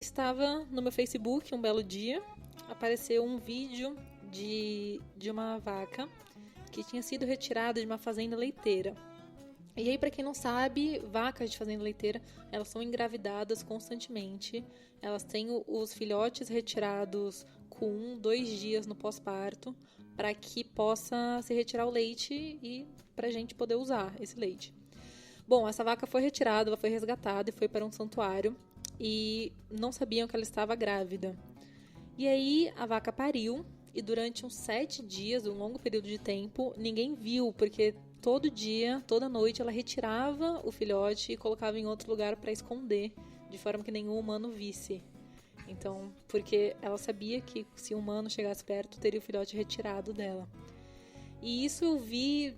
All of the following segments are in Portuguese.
Estava no meu Facebook um belo dia, apareceu um vídeo de uma vaca que tinha sido retirada de uma fazenda leiteira. E aí, para quem não sabe, vacas de fazenda leiteira, elas são engravidadas constantemente. Elas têm os filhotes retirados com 2 dias no pós-parto, para que possa se retirar o leite e para a gente poder usar esse leite. Bom, essa vaca foi retirada, ela foi resgatada e foi para um santuário. E não sabiam que ela estava grávida. E aí a vaca pariu e durante uns 7 dias, um longo período de tempo, ninguém viu, porque todo dia, toda noite, ela retirava o filhote e colocava em outro lugar para esconder, de forma que nenhum humano visse. Então, porque ela sabia que se um humano chegasse perto, teria o filhote retirado dela. E isso eu vi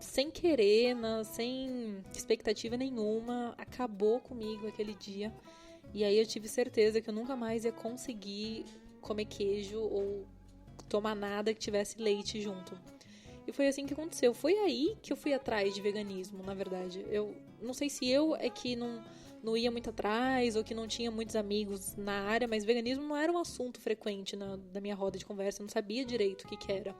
sem querer, sem expectativa nenhuma, acabou comigo aquele dia. E aí eu tive certeza que eu nunca mais ia conseguir comer queijo ou tomar nada que tivesse leite junto. E foi assim que aconteceu. Foi aí que eu fui atrás de veganismo, na verdade. Eu não sei se eu é que não ia muito atrás ou que não tinha muitos amigos na área, mas veganismo não era um assunto frequente na minha roda de conversa. Eu não sabia direito o que era.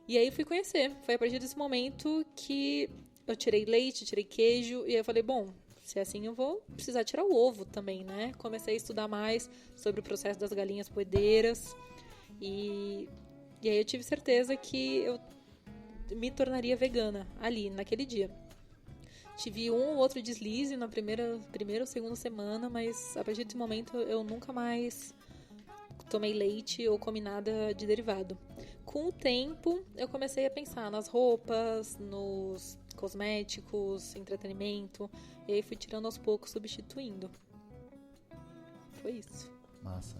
E aí fui conhecer. Foi a partir desse momento que eu tirei leite, tirei queijo. E aí eu falei, bom, se é assim eu vou precisar tirar o ovo também, né? Comecei a estudar mais sobre o processo das galinhas poedeiras. E aí eu tive certeza que eu me tornaria vegana ali, naquele dia. Tive um ou outro deslize na primeira ou segunda semana, mas a partir desse momento eu nunca mais tomei leite ou comi nada de derivado. Com o tempo, eu comecei a pensar nas roupas, nos cosméticos, entretenimento, e aí fui tirando aos poucos, substituindo. Foi isso. Massa.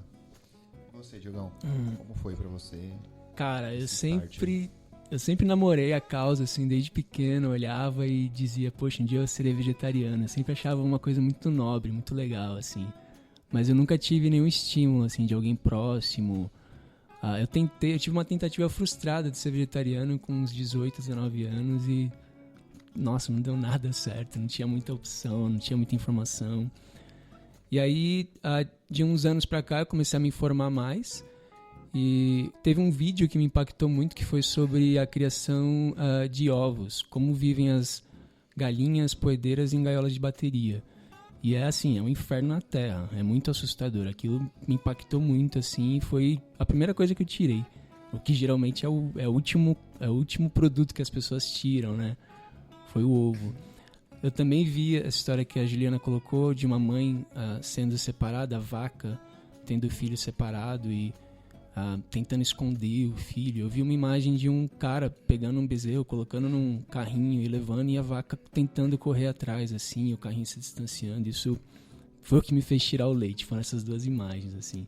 E você, Diogão? Como foi pra você? Cara, eu sempre namorei a causa, assim, desde pequeno, olhava e dizia, poxa, um dia eu serei vegetariano. Eu sempre achava uma coisa muito nobre, muito legal, assim. Mas eu nunca tive nenhum estímulo, assim, de alguém próximo. Eu tive uma tentativa frustrada de ser vegetariano com uns 18, 19 anos e... Nossa, não deu nada certo, não tinha muita opção, não tinha muita informação. E aí, de uns anos pra cá, eu comecei a me informar mais. E teve um vídeo que me impactou muito, que foi sobre a criação de ovos. Como vivem as galinhas poedeiras em gaiolas de bateria. E é assim, é um inferno na Terra, é muito assustador. Aquilo me impactou muito, assim, e foi a primeira coisa que eu tirei. O que geralmente é o último produto que as pessoas tiram, né? Foi o ovo. Eu também vi essa história que a Juliana colocou de uma mãe sendo separada, a vaca tendo o filho separado e tentando esconder o filho. Eu vi uma imagem de um cara pegando um bezerro, colocando num carrinho e levando, e a vaca tentando correr atrás, assim, o carrinho se distanciando. Isso foi o que me fez tirar o leite, foram essas duas imagens, assim.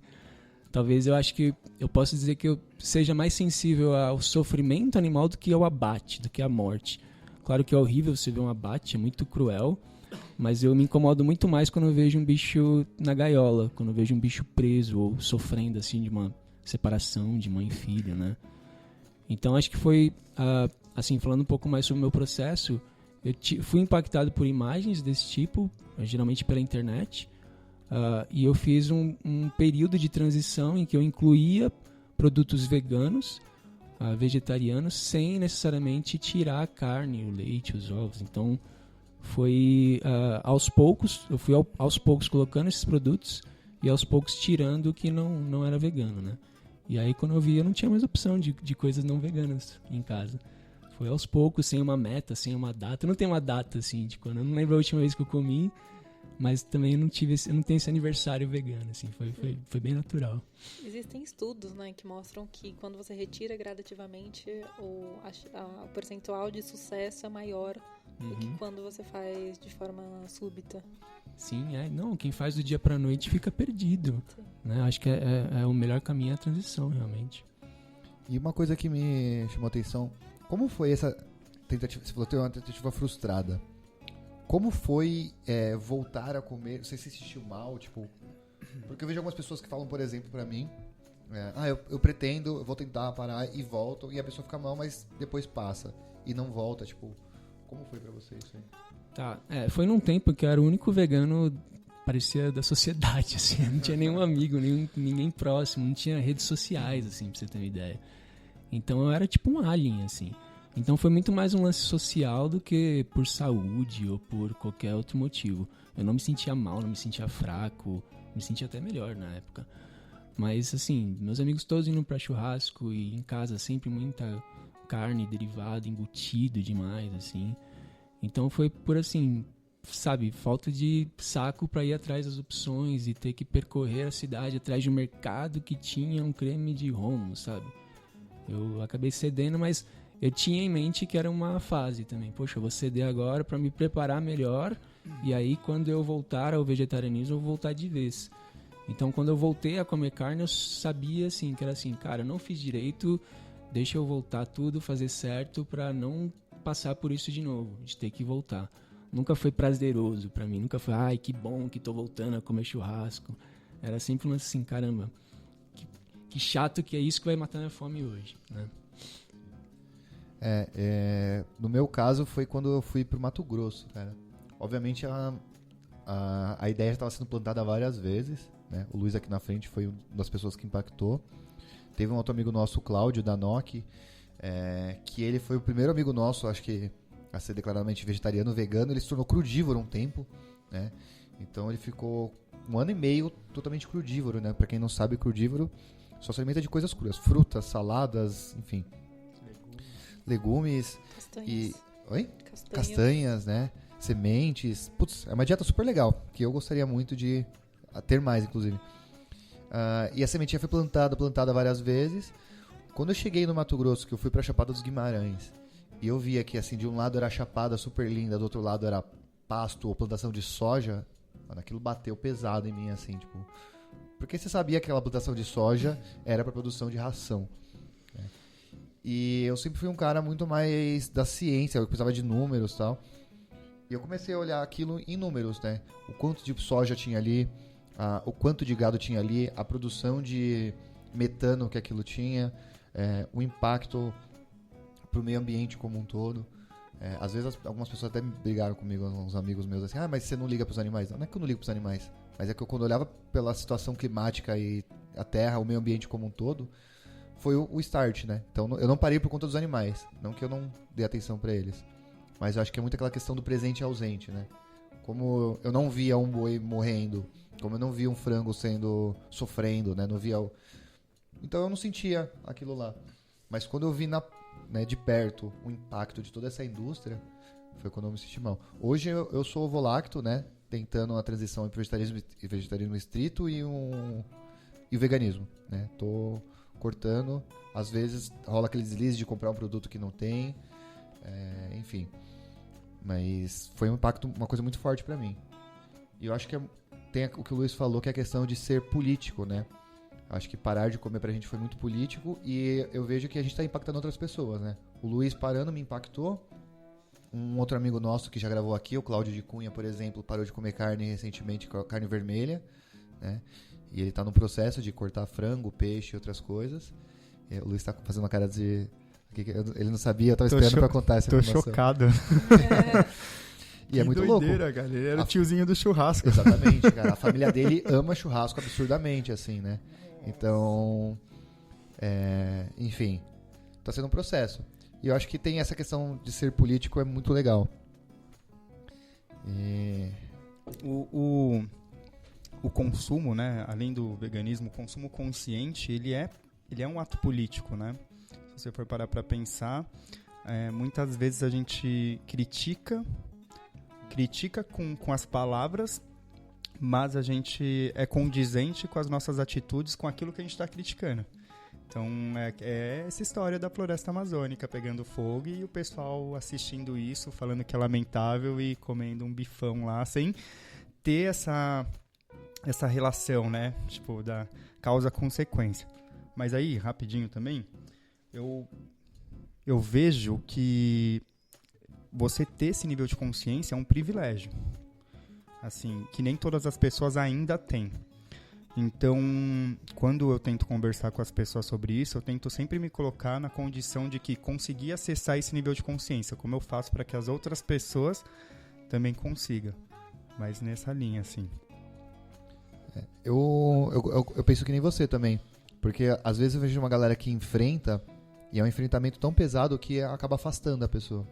Talvez eu acho que eu possa dizer que eu seja mais sensível ao sofrimento animal do que ao abate, do que à morte. Claro que é horrível você ver um abate, é muito cruel, mas eu me incomodo muito mais quando eu vejo um bicho na gaiola, quando eu vejo um bicho preso ou sofrendo, assim, de uma separação de mãe e filho, né? Então acho que foi, assim, falando um pouco mais sobre o meu processo, eu fui impactado por imagens desse tipo, geralmente pela internet, e eu fiz um período de transição em que eu incluía produtos veganos, vegetarianos, sem necessariamente tirar a carne, o leite, os ovos. Então foi aos poucos, eu fui aos poucos colocando esses produtos e aos poucos tirando o que não era vegano, né? E aí quando eu vi, eu não tinha mais opção de coisas não veganas em casa. Foi aos poucos, sem uma meta, sem uma data. Eu não tenho uma data, assim, de quando. Eu não lembro a última vez que eu comi, mas também eu não tenho esse aniversário vegano, assim. Foi bem natural. Existem estudos, né, que mostram que quando você retira gradativamente, o percentual de sucesso é maior do que quando você faz de forma súbita. Sim, não, quem faz do dia pra noite fica perdido, né? Acho que é o melhor caminho a transição, realmente. E uma coisa que me chamou a atenção, como foi essa tentativa? Você falou que teve uma tentativa frustrada. Como foi voltar a comer? Você se sentiu mal, tipo... Porque eu vejo algumas pessoas que falam, por exemplo, pra mim, eu pretendo, eu vou tentar parar e volto, e a pessoa fica mal, mas depois passa e não volta, tipo... Como foi pra você isso aí? Tá, foi num tempo que eu era o único vegano parecia da sociedade, assim. Não tinha nenhum amigo, ninguém próximo, não tinha redes sociais, assim, pra você ter uma ideia. Então eu era tipo um alien, assim. Então foi muito mais um lance social do que por saúde ou por qualquer outro motivo. Eu não me sentia mal, não me sentia fraco, me sentia até melhor na época. Mas assim, meus amigos todos indo pra churrasco e em casa sempre muita carne, derivado, embutido demais, assim. Então foi por assim, sabe, falta de saco pra ir atrás das opções e ter que percorrer a cidade atrás de um mercado que tinha um creme de rom, sabe? Eu acabei cedendo, mas eu tinha em mente que era uma fase também. Poxa, eu vou ceder agora pra me preparar melhor e aí quando eu voltar ao vegetarianismo eu vou voltar de vez. Então quando eu voltei a comer carne eu sabia assim, que era assim, cara, eu não fiz direito, deixa eu voltar tudo, fazer certo pra não passar por isso de novo, de ter que voltar. Nunca foi prazeroso pra mim, nunca foi, ai, que bom que tô voltando a comer churrasco. Era sempre um assim, caramba, que chato que é isso que vai matar minha fome hoje, né? No meu caso foi quando eu fui pro Mato Grosso, cara. Obviamente a ideia já estava sendo plantada várias vezes, né? O Luiz aqui na frente foi uma das pessoas que impactou. Teve um outro amigo nosso, o Cláudio, da NOC, que ele foi o primeiro amigo nosso, acho que a ser declaradamente vegetariano, vegano. Ele se tornou crudívoro um tempo, né? Então ele ficou 1 ano e meio totalmente crudívoro, né? Pra quem não sabe, crudívoro só se alimenta de coisas cruas, frutas, saladas, enfim, legumes. Castanhas. Oi? Castanhas, né? Sementes. Putz, é uma dieta super legal, que eu gostaria muito de ter mais, inclusive. E a sementinha foi plantada várias vezes. Quando eu cheguei no Mato Grosso, que eu fui pra Chapada dos Guimarães, e eu via que, assim, de um lado era chapada super linda, do outro lado era pasto ou plantação de soja, mano, aquilo bateu pesado em mim, assim, tipo... Porque você sabia que aquela plantação de soja era para produção de ração, né? E eu sempre fui um cara muito mais da ciência, eu precisava de números e tal. E eu comecei a olhar aquilo em números, né? O quanto de soja tinha ali, o quanto de gado tinha ali, a produção de metano que aquilo tinha, o impacto pro meio ambiente como um todo. Às vezes algumas pessoas até brigaram comigo, uns amigos meus, assim, mas você não liga pros animais. Não é que eu não ligo pros animais, mas é que eu, quando eu olhava pela situação climática e a terra, o meio ambiente como um todo, foi o start, né? Então eu não parei por conta dos animais, não que eu não dê atenção pra eles, mas eu acho que é muito aquela questão do presente e ausente, né? Como eu não via um boi morrendo, como eu não via um frango sofrendo, né? Não via então eu não sentia aquilo lá. Mas quando eu vi de perto o impacto de toda essa indústria, foi quando eu me senti mal. Hoje eu sou ovolacto, né? Tentando a transição entre vegetarianismo estrito e o veganismo, né? Tô cortando, às vezes rola aquele deslize de comprar um produto que não tem, enfim. Mas foi um impacto, uma coisa muito forte pra mim. E eu acho que tem o que o Luiz falou, que é a questão de ser político, né? Acho que parar de comer pra gente foi muito político e eu vejo que a gente tá impactando outras pessoas, né? O Luiz parando me impactou. Um outro amigo nosso que já gravou aqui, o Cláudio de Cunha, por exemplo, parou de comer carne recentemente, carne vermelha, né? E ele tá no processo de cortar frango, peixe e outras coisas. E o Luiz tá fazendo uma cara de... Ele não sabia, eu tava esperando pra contar essa informação. Tô chocado. E é muito louco. Cara. Ele era o tiozinho do churrasco. Exatamente, cara. A família dele ama churrasco absurdamente, assim, né? Então, enfim, tá sendo um processo. E eu acho que tem essa questão de ser político, é muito legal. O consumo, né, além do veganismo, o consumo consciente, ele é um ato político, né? Se você for parar para pensar, muitas vezes a gente critica com as palavras, mas a gente é condizente com as nossas atitudes, com aquilo que a gente está criticando. Então, é essa história da floresta amazônica pegando fogo e o pessoal assistindo isso, falando que é lamentável e comendo um bifão lá, sem ter essa relação, né? Tipo, da causa-consequência. Mas aí, rapidinho também, eu vejo que você ter esse nível de consciência é um privilégio. Assim, que nem todas as pessoas ainda têm. Então, quando eu tento conversar com as pessoas sobre isso, eu tento sempre me colocar na condição de que conseguir acessar esse nível de consciência, como eu faço para que as outras pessoas também consigam. Mas nessa linha, assim. Eu penso que nem você também. Porque às vezes eu vejo uma galera que enfrenta, e é um enfrentamento tão pesado que acaba afastando a pessoa.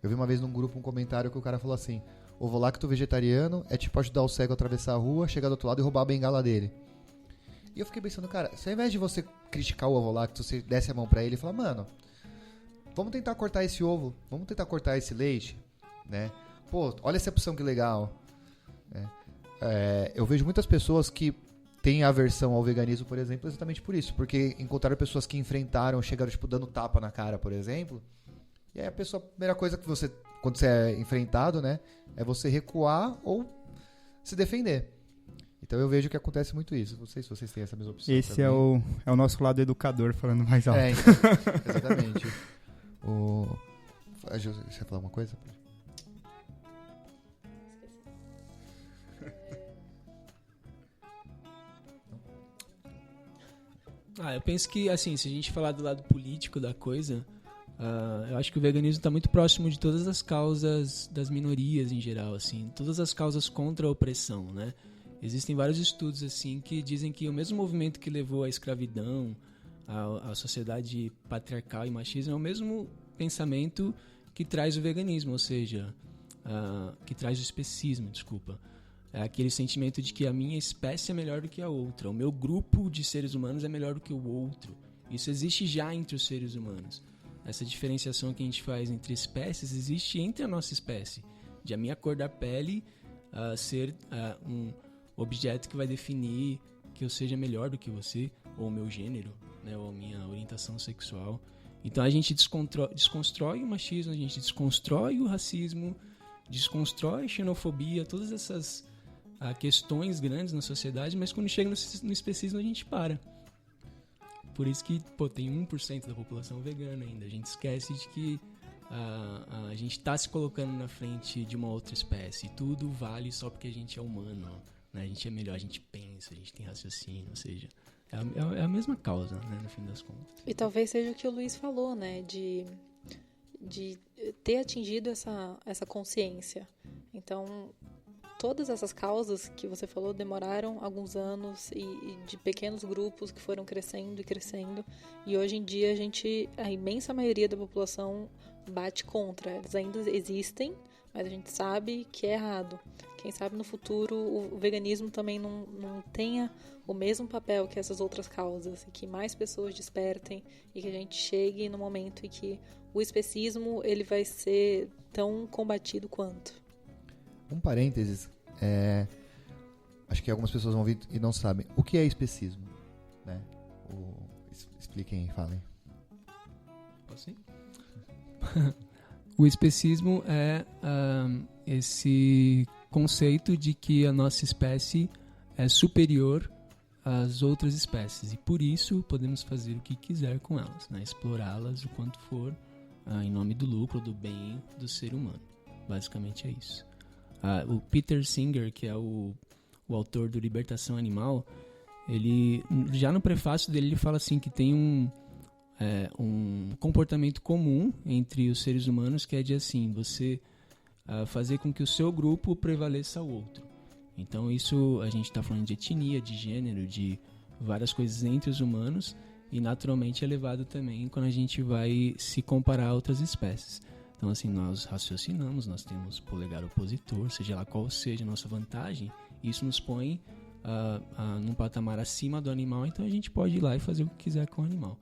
Eu vi uma vez num grupo um comentário que o cara falou assim: ovo lacto vegetariano é tipo ajudar o cego a atravessar a rua, chegar do outro lado e roubar a bengala dele. E eu fiquei pensando, cara, se ao invés de você criticar o ovo lacto, você desce a mão pra ele e fala: mano, vamos tentar cortar esse ovo, vamos tentar cortar esse leite, né? Pô, olha essa opção que legal. Eu vejo muitas pessoas que têm aversão ao veganismo, por exemplo, exatamente por isso. Porque encontraram pessoas que enfrentaram, chegaram tipo dando tapa na cara, por exemplo. E aí a primeira coisa que você, quando você é enfrentado, né, é você recuar ou se defender. Então eu vejo que acontece muito isso. Não sei se vocês têm essa mesma opção. Esse é o nosso lado educador falando mais alto. Então, exatamente. Você ia falar uma coisa? Eu penso que, assim, se a gente falar do lado político da coisa, eu acho que o veganismo está muito próximo de todas as causas das minorias em geral, assim, todas as causas contra a opressão, né? Existem vários estudos, assim, que dizem que o mesmo movimento que levou à escravidão, à sociedade patriarcal e machismo, é o mesmo pensamento que traz o veganismo, ou seja, que traz o especismo, desculpa. É aquele sentimento de que a minha espécie é melhor do que a outra, o meu grupo de seres humanos é melhor do que o outro. Isso existe já entre os seres humanos. Essa diferenciação que a gente faz entre espécies existe entre a nossa espécie. De a minha cor da pele ser um objeto que vai definir que eu seja melhor do que você, ou o meu gênero, né, ou a minha orientação sexual. Então a gente desconstrói o machismo, a gente desconstrói o racismo, desconstrói a xenofobia, todas essas questões grandes na sociedade, mas quando chega no especismo a gente para. Por isso que tem 1% da população vegana ainda. A gente esquece de que a gente está se colocando na frente de uma outra espécie. Tudo vale só porque a gente é humano, né? A gente é melhor, a gente pensa, a gente tem raciocínio, ou seja, é a mesma causa, né, no fim das contas. E talvez seja o que o Luiz falou, né, de ter atingido essa consciência. Então, todas essas causas que você falou demoraram alguns anos e de pequenos grupos que foram crescendo e crescendo. E hoje em dia a imensa maioria da população bate contra. Eles ainda existem, mas a gente sabe que é errado. Quem sabe no futuro o veganismo também não tenha o mesmo papel que essas outras causas, e que mais pessoas despertem e que a gente chegue no momento em que o especismo ele vai ser tão combatido quanto. Um parênteses, acho que algumas pessoas vão ouvir e não sabem. O que é especismo? Né? Expliquem e falem. Posso ir? O especismo é esse conceito de que a nossa espécie é superior às outras espécies e por isso podemos fazer o que quiser com elas, né? Explorá-las o quanto for em nome do lucro, do bem do ser humano. Basicamente é isso. O Peter Singer, que é o autor do Libertação Animal, ele já no prefácio dele ele fala assim que tem um comportamento comum entre os seres humanos, que é de assim, você fazer com que o seu grupo prevaleça ao outro. Então isso a gente está falando de etnia, de gênero, de várias coisas entre os humanos, e naturalmente é levado também quando a gente vai se comparar a outras espécies. Então assim, nós raciocinamos, nós temos polegar opositor, seja lá qual seja a nossa vantagem, isso nos põe num patamar acima do animal, então a gente pode ir lá e fazer o que quiser com o animal.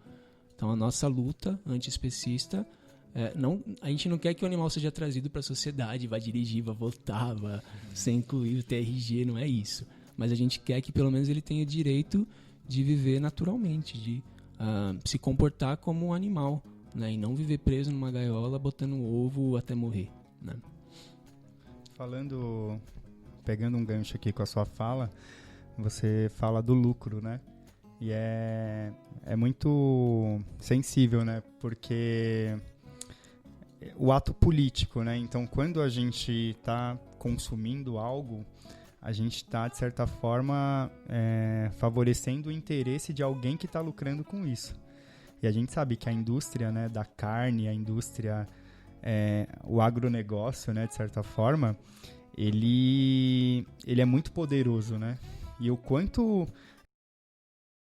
Então a nossa luta antiespecista, a gente não quer que o animal seja trazido para a sociedade, vá dirigir, vá votar, vá ser incluído, TRG, não é isso. Mas a gente quer que pelo menos ele tenha o direito de viver naturalmente, de se comportar como um animal, né? E não viver preso numa gaiola botando ovo até morrer, né? Pegando um gancho aqui com a sua fala, você fala do lucro, né? E é muito sensível, né? Porque o ato político, né? Então, quando a gente está consumindo algo, a gente está, de certa forma, favorecendo o interesse de alguém que está lucrando com isso. E a gente sabe que a indústria, né, da carne, a indústria, o agronegócio, né, de certa forma, ele é muito poderoso, né? E o quanto